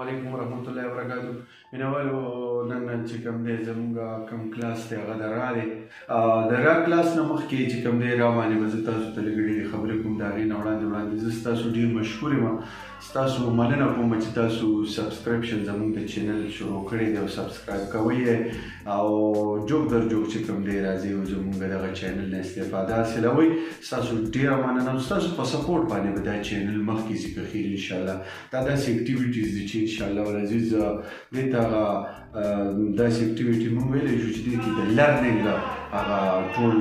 علیکم ورحمۃ اللہ وبرکاتہ. مینوالو نن چې کوم دی زموږ کوم کلاس دی هغه د را دی د را کلاس نه مخکې چې کوم دی را باندې به زه تاسو ته لږ ډېرې خبرې کوم د هغې نه وړاندې زه ستاسو ډېر مشکور یم. ستاسو مننه کوم چې تاسو سبسکرپشن زموږ د چینل شروع کړی دی او سبسکرایب کوئ یې او جوک در جوک چې کوم دی راځي او زموږ دغه چینل نه استفاده حاصلوئ. ستاسو ډېره مننه. ستاسو په سپورټ باندې به دا چینل مخکې ځي که خیر انشاءالله. دا داسې اکټیویټیز دي چې انشاءالله العزیز دې ته هغه داسې اکټیویټي موږ ویلی شو چې دې کې د لرنینګ هغه ټول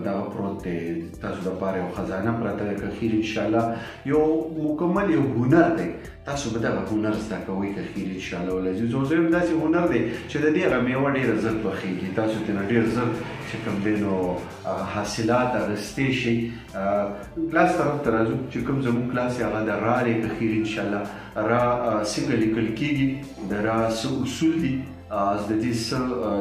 دغه پروت دی تاسو دپاره یو خزانه پرته ده که خیر انشاءالله. یو مکمل یو هنر دی. تاسو به دغه هنر زده کوئ که خیر انشاءالله العزیز. او دویم داسې هنر دی چې د دې هغه میوه ډېره زر پخېږي. تاسو ترېنه ډېر زر چې کوم دی نو حاصلات اخیستی شئ. کلاس طرف ته راځو چې کوم زموږ کلاس دی هغه د را دی که خیر انشاءالله. را څنګه لیکل کېږي، د را څه اصول دي، د دې څه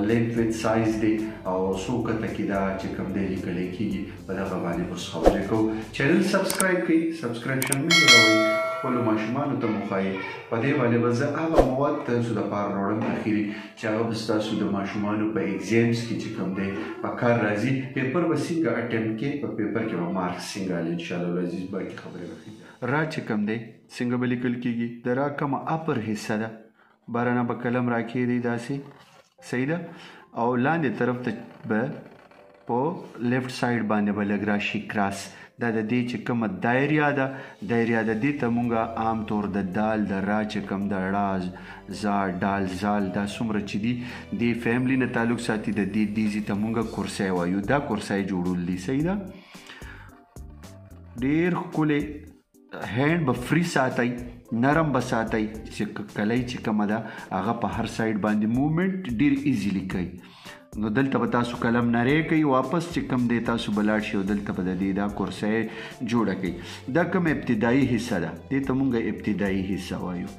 لینت ویت سایز دی او څو کته کې دا چې کوم دی لیکلی کېږي په دغه باندې به اوس خبرې کوو. چینل سبسکرایب کړئ، سبسکرپشن مه هېروئ، خپلو ماشومانو ته مو ښایي. په دې باندې به زه هغه مواد تاسو دپاره راوړم اخري چې هغه به ستاسو د ماشومانو په ایګزامز کې چې کوم دی په کار راځي. پیپر به څنګه اټمپټ کې په پیپر کې به مارکس څنګه حالي انشاءالله العزیز. باقي خبرې به را چې کوم دی څنګه به لیکل کېږي، د را کومه اپر حصه ده بارانه به قلم راکېږدئ داسې صحیح ده او لاندې طرف ته به په لیفټ سایډ باندې به لږ راشي کراس. دا د دې چې کومه دایریا ده، دایریا د دې ته مونږ عام طور د دال د را چې کوم د ړا زا ډال زال دا څومره چې دي دې فیملی نه تعلق ساتي. د دې دیزي ته مونږ کورسۍ وایو. دا کورسۍ جوړول دي صحیح ده. ډېر ښکلی هینډ به فری ساتئ، نرم به ساتئ چې کلی چې کومه ده هغه په هر سایډ باندې موومنټ ډېر ایزیلی کوي. نو دلته به تاسو قلم نری کوئ، واپس چې کوم دی تاسو به لاړ شئ او دلته به د دې دا کورسۍ جوړه کوئ. دا کوم ابتدایي حصه ده، دې ته مونږ ابتدایي حصه وایو.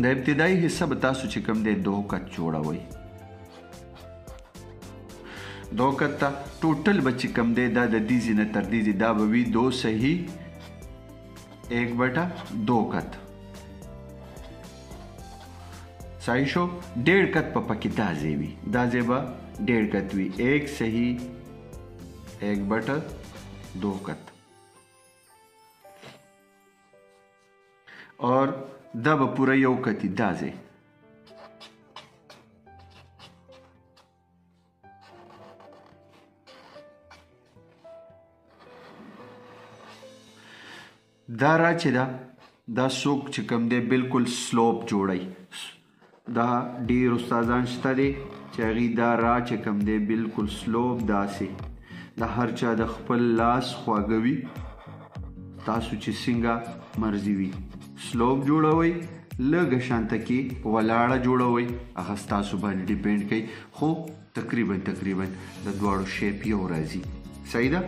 د ابتدایي حصه به تاسو چې کوم دی 2 کت جوړوئ. 2 کت ته ټوټل به چې کوم دی دا د دیزي نه تر دیزي دا به وي 2 صحیح 1/2 کت. صحیح شو. 1.5 کت په پکې دا ځای وي، دا ځای به 1.5 کت وي. 1 صحیح 1/2 کت. اور دا به پوره 1 کت دا ځای. دا را چې ده دا څوک چې کوم دی بالکل سلوپ جوړی. دا ډېر استادان شته دی چې هغوی دا را چې کوم دی بالکل سلوپ داسې د هر چا د خپل لاس خواږه وي. تاسو چې څنګه مرضي وي سلوپ جوړوئ، لږه شانته کې ولاړه جوړوئ، هغه ستاسو باندې ډیپینډ کوي. خو تقریبا د دواړو شیپ یو راځي. صحیح ده.